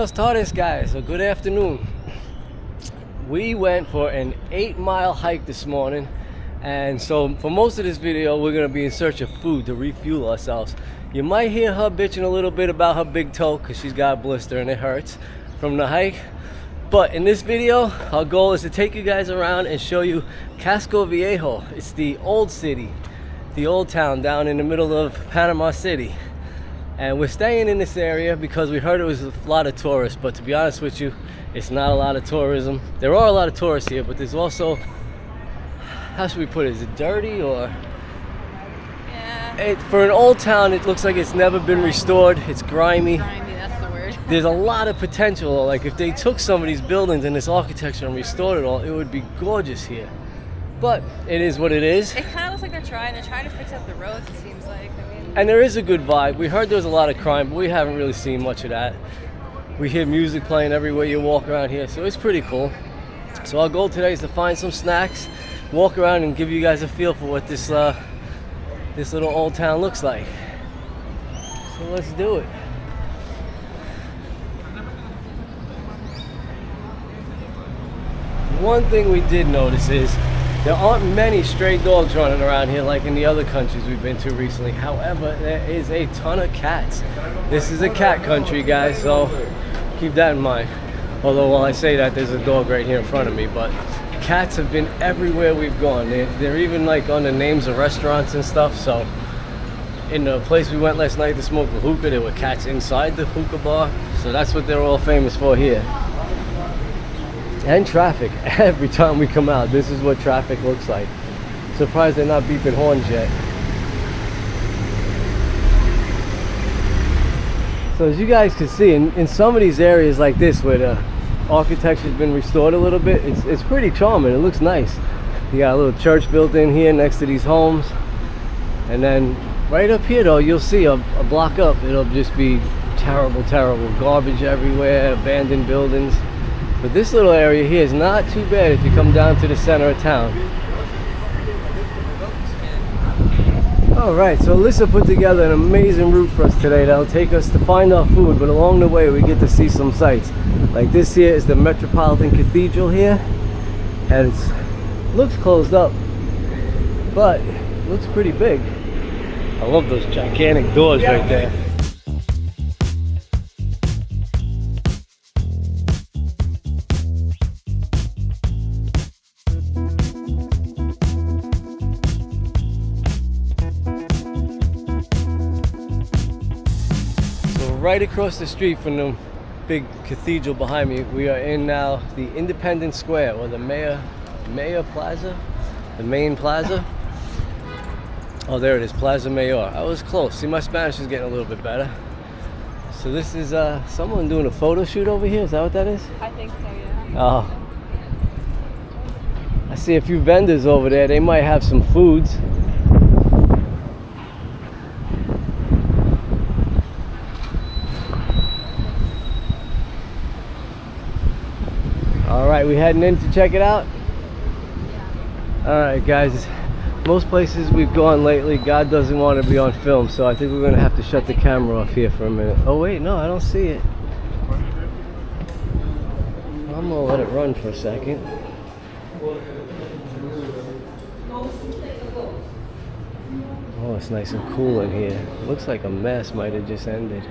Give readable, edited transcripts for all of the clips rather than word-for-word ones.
Buenos tardes, guys, or good afternoon. We went for an 8-mile hike this morning, and so for most of this video we're going to be in search of food to refuel ourselves. You might hear her bitching a little bit about her big toe because she's got a blister and it hurts from the hike. But in this video, our goal is to take you guys around and show you Casco Viejo. It's the old city, the old town down in the middle of Panama City. And we're staying in this area because we heard it was a lot of tourists, but to be honest with you, it's not a lot of tourism. There are a lot of tourists here, but there's also, how should we put it, is it dirty or? Yeah. For an old town, it looks like it's never been restored. It's grimy. Grimy, that's the word. There's a lot of potential. Like if they took some of these buildings and this architecture and restored it all, it would be gorgeous here. But it is what it is. It kind of looks like they're trying to fix up the roads, it seems like. And there is a good vibe. We heard there was a lot of crime, but we haven't really seen much of that. We hear music playing everywhere you walk around here, so it's pretty cool. So our goal today is to find some snacks, walk around and give you guys a feel for what this little old town looks like. So let's do it. One thing we did notice is there aren't many stray dogs running around here like in the other countries we've been to recently. However, there is a ton of cats. This is a cat country, guys, so keep that in mind. Although while I say that, there's a dog right here in front of me, but cats have been everywhere we've gone. They're even like on the names of restaurants and stuff. So in the place we went last night to smoke a hookah, there were cats inside the hookah bar. So that's what they're all famous for here. And traffic. Every time we come out, this is what traffic looks like. Surprised they're not beeping horns yet. So as you guys can see, in some of these areas like this where the architecture's been restored a little bit, it's pretty charming. It looks nice. You got a little church built in here next to these homes. And then right up here though, you'll see a block up, it'll just be terrible garbage everywhere, abandoned buildings. But this little area here is not too bad if you come down to the center of town. Alright, so Alyssa put together an amazing route for us today that'll take us to find our food, but along the way we get to see some sights. Like this here is the Metropolitan Cathedral here, and it looks closed up, but it looks pretty big. I love those gigantic doors right there. Right across the street from the big cathedral behind me, we are in now the Independence Square, or the Mayor Plaza, the main plaza. Oh, there it is, Plaza Mayor. I was close. See, my Spanish is getting a little bit better. So this is someone doing a photo shoot over here. Is that what that is? I think so, yeah. Oh. I see a few vendors over there. They might have some foods. Alright, we heading in to check it out? Alright guys, most places we've gone lately, God doesn't want to be on film, so I think we're going to have to shut the camera off here for a minute. Oh wait, no, I don't see it. I'm going to let it run for a second. Oh, it's nice and cool in here. Looks like a mess might have just ended.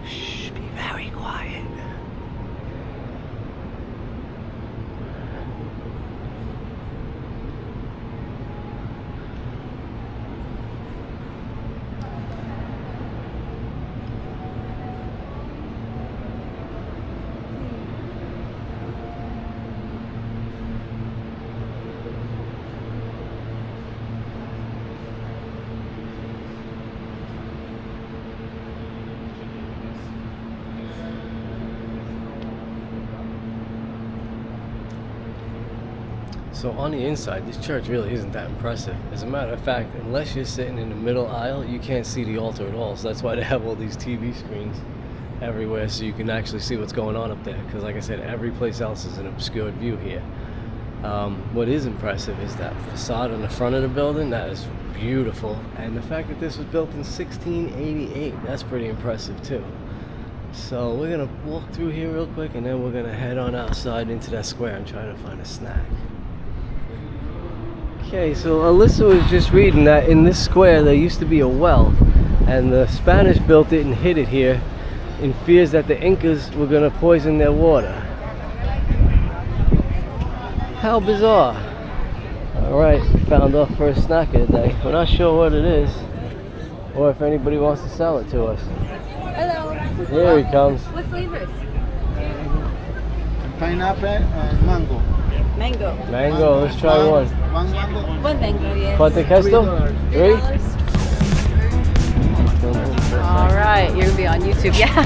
Shh, be very quiet. So on the inside, this church really isn't that impressive. As a matter of fact, unless you're sitting in the middle aisle, you can't see the altar at all. So that's why they have all these TV screens. everywhere so you can actually see what's going on up there. Because like I said, every place else is an obscured view here. What is impressive is that facade on the front of the building. That is beautiful. And the fact that this was built in 1688, that's pretty impressive too. So we're gonna walk through here real quick, and then we're gonna head on outside into that square and try to find a snack. Okay, so Alyssa was just reading that in this square there used to be a well, and the Spanish built it and hid it here in fears that the Incas were gonna poison their water. How bizarre. Alright, found our first snack of the day. We're not sure what it is, or if anybody wants to sell it to us. Hello. Here he comes. What flavors? Pineapple and mango. Mango. Mango, let's try one. One mango. One mango, yes. ¿Cuánto questo? Three? All right, you're gonna be on YouTube, yeah.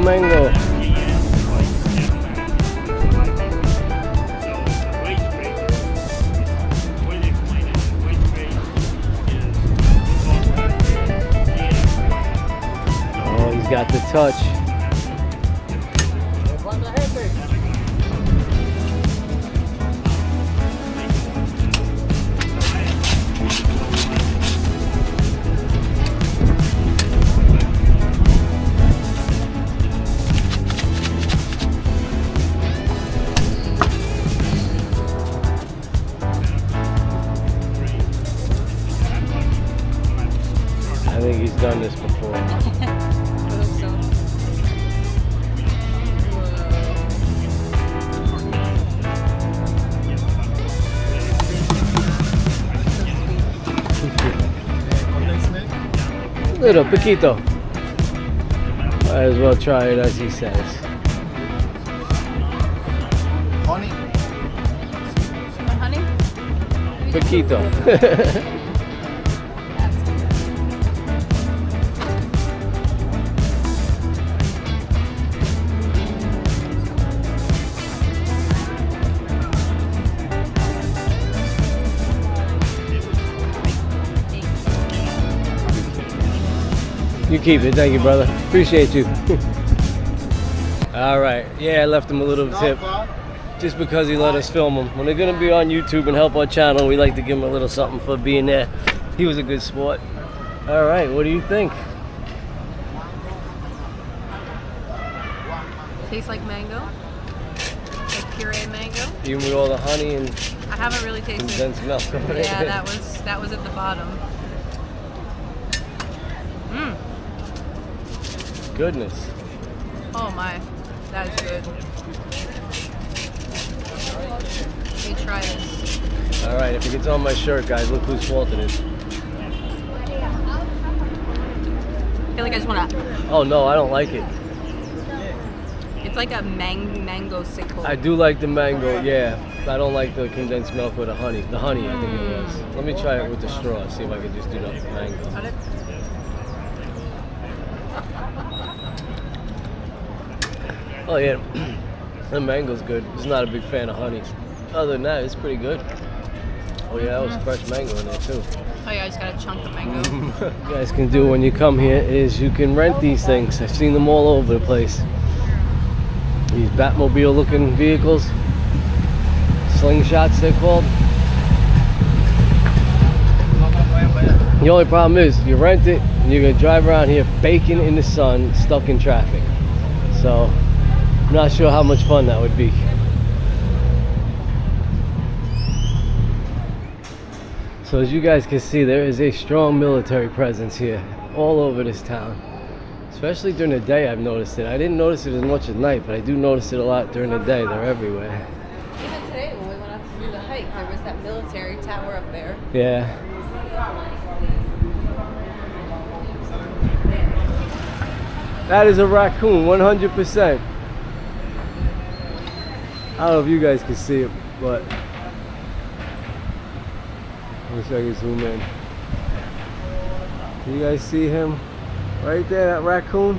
Mango. Oh, he's got the touch. I think he's done this before. I hope so. Little poquito. Might as well try it as he says. Honey. Honey? Poquito. You keep it, thank you, brother. Appreciate you. All right, yeah, I left him a little tip just because he let us film him. When they're gonna be on YouTube and help our channel, we like to give him a little something for being there. He was a good sport. All right, what do you think? Tastes like mango, like puree mango. Even with all the honey and I haven't really tasted. condensed milk. Yeah, that was at the bottom. Mmm. Goodness. Oh my, that is good. Let me try this. All right, if it gets on my shirt, guys, look whose fault it is. I feel like I just want to. Oh no, I don't like it. It's like a mango sickle. I do like the mango, yeah. I don't like the condensed milk with the honey. The honey, I think it was. Let me try it with the straw, see if I can just do that with mango. Got it? Oh yeah, the mango's good. Just not a big fan of honey. Other than that, it's pretty good. Oh yeah, that was fresh mango in there too. Oh yeah, I just got a chunk of mango. You guys can do when you come here is you can rent these things. I've seen them all over the place. These Batmobile looking vehicles. Slingshots they're called. The only problem is you rent it and you're gonna drive around here baking in the sun, stuck in traffic. So I'm not sure how much fun that would be. So as you guys can see, there is a strong military presence here all over this town. Especially during the day, I've noticed it. I didn't notice it as much at night, but I do notice it a lot during the day. They're everywhere. Even today when we went out to do the hike, there was that military tower up there. Yeah. That is a raccoon, 100%. I don't know if you guys can see it, but let me see if I can zoom in. Do you guys see him right there, that raccoon?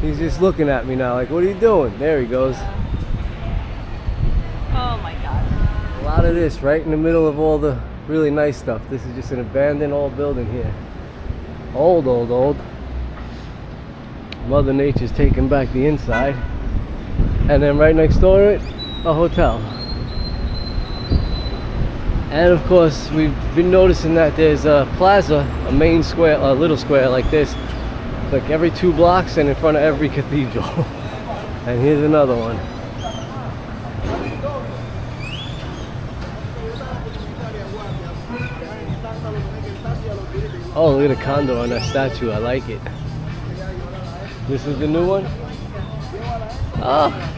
He's just looking at me now like, what are you doing? There he goes. Oh my god. A lot of this right in the middle of all the really nice stuff. This is just an abandoned old building here. Old. Mother Nature's taking back the inside. And then right next door to it, a hotel. And of course, we've been noticing that there's a plaza, a main square, a little square like this, like every 2 blocks and in front of every cathedral. And here's another one. Oh, look at the condor on that statue. I like it. This is the new one? Oh.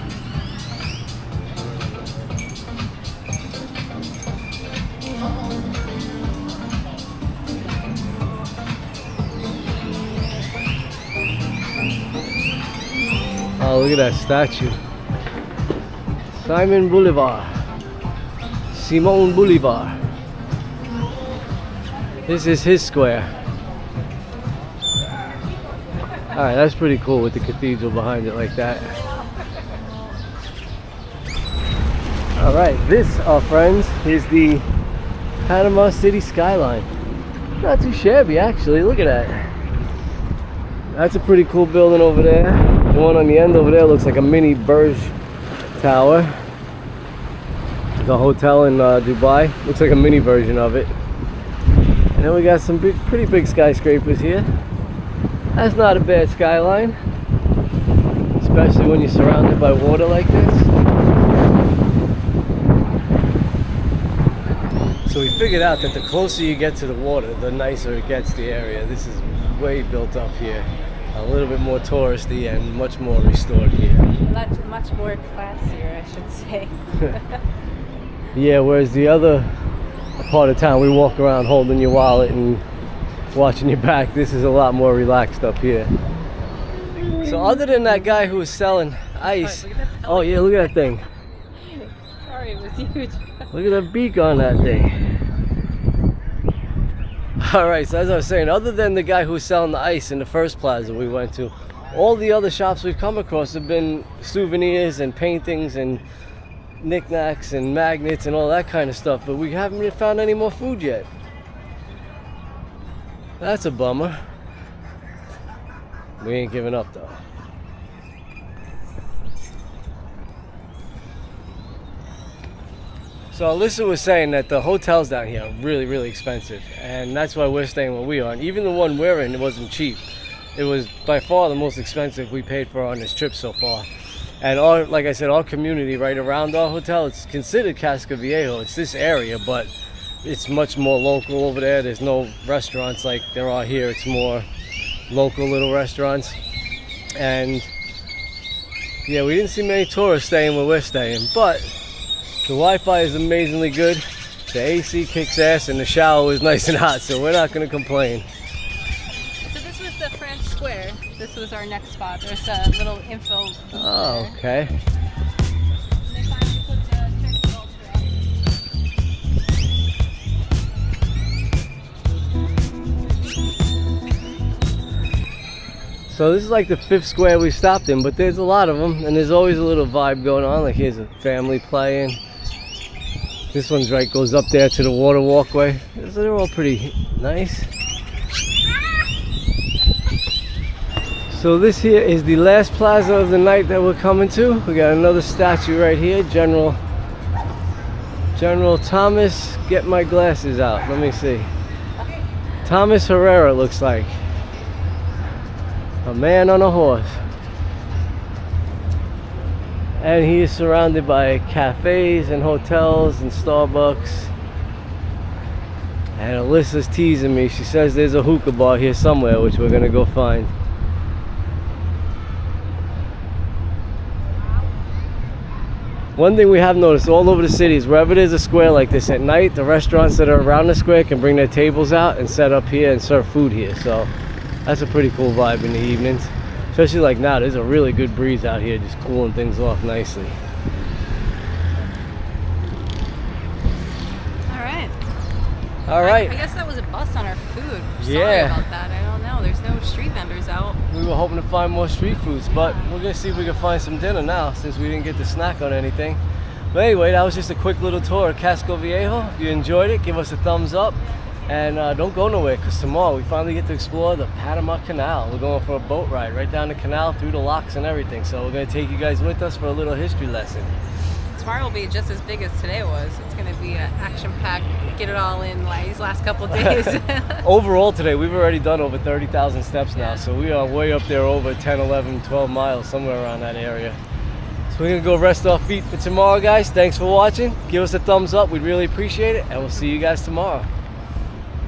Oh, look at that statue. Simon Bolivar. Simon Bolivar. This is his square. Alright, that's pretty cool with the cathedral behind it like that. Alright, this, our friends, is the Panama City skyline. Not too shabby actually, look at that. That's a pretty cool building over there. The one on the end over there looks like a mini Burj Tower. The hotel in Dubai looks like a mini version of it. And then we got some pretty big skyscrapers here. That's not a bad skyline, especially when you're surrounded by water like this. So we figured out that the closer you get to the water, the nicer it gets the area. This is way built up here. A little bit more touristy and much more restored here. Much more classier, I should say. Yeah, whereas the other part of town, we walk around holding your wallet and watching your back. This is a lot more relaxed up here. So other than that guy who was selling ice, oh yeah, look at that thing. Sorry, it was huge. Look at the beak on that thing. Alright, so as I was saying, other than the guy who was selling the ice in the first plaza we went to, all the other shops we've come across have been souvenirs and paintings and knickknacks and magnets and all that kind of stuff, but we haven't found any more food yet. That's a bummer. We ain't giving up though. So Alyssa was saying that the hotels down here are really, really expensive, and that's why we're staying where we are. And even the one we're in, it wasn't cheap. It was by far the most expensive we paid for on this trip so far. And our, like I said, our community right around our hotel, it's considered Casco Viejo. It's this area, but it's much more local over there. There's no restaurants like there are here. It's more local little restaurants. And yeah, we didn't see many tourists staying where we're staying, but the Wi-Fi is amazingly good. The AC kicks ass and the shower is nice and hot, so we're not going to complain. So this was the French Square. This was our next spot. There's a little info booth Oh, there. okay. And they finally put the church altar up. So this is like the 5th square we stopped in, but there's a lot of them, and there's always a little vibe going on. Like here's a family playing. This one's right, goes up there to the water walkway. They're all pretty nice. So this here is the last plaza of the night that we're coming to. We got another statue right here, General Thomas. Get my glasses out. Let me see. Thomas Herrera looks like. A man on a horse. And he is surrounded by cafes and hotels and Starbucks. And Alyssa's teasing me. She says there's a hookah bar here somewhere, which we're gonna go find. One thing we have noticed all over the city is wherever there's a square like this at night, the restaurants that are around the square can bring their tables out and set up here and serve food here. So that's a pretty cool vibe in the evenings. Especially like now, there's a really good breeze out here, just cooling things off nicely. All right. I guess that was a bust on our food. Sorry Yeah. about that. I don't know. There's no street vendors out. We were hoping to find more street foods, but we're gonna see if we can find some dinner now since we didn't get to snack on anything. But anyway, that was just a quick little tour of Casco Viejo. If you enjoyed it, give us a thumbs up. And don't go nowhere, because tomorrow we finally get to explore the Panama Canal. We're going for a boat ride right down the canal through the locks and everything. So we're going to take you guys with us for a little history lesson. Tomorrow will be just as big as today was. It's going to be an action-packed, get it all in like these last couple days. Overall today, we've already done over 30,000 steps now. So we are way up there over 10, 11, 12 miles, somewhere around that area. So we're going to go rest our feet for tomorrow, guys. Thanks for watching. Give us a thumbs up. We'd really appreciate it. And we'll see you guys tomorrow.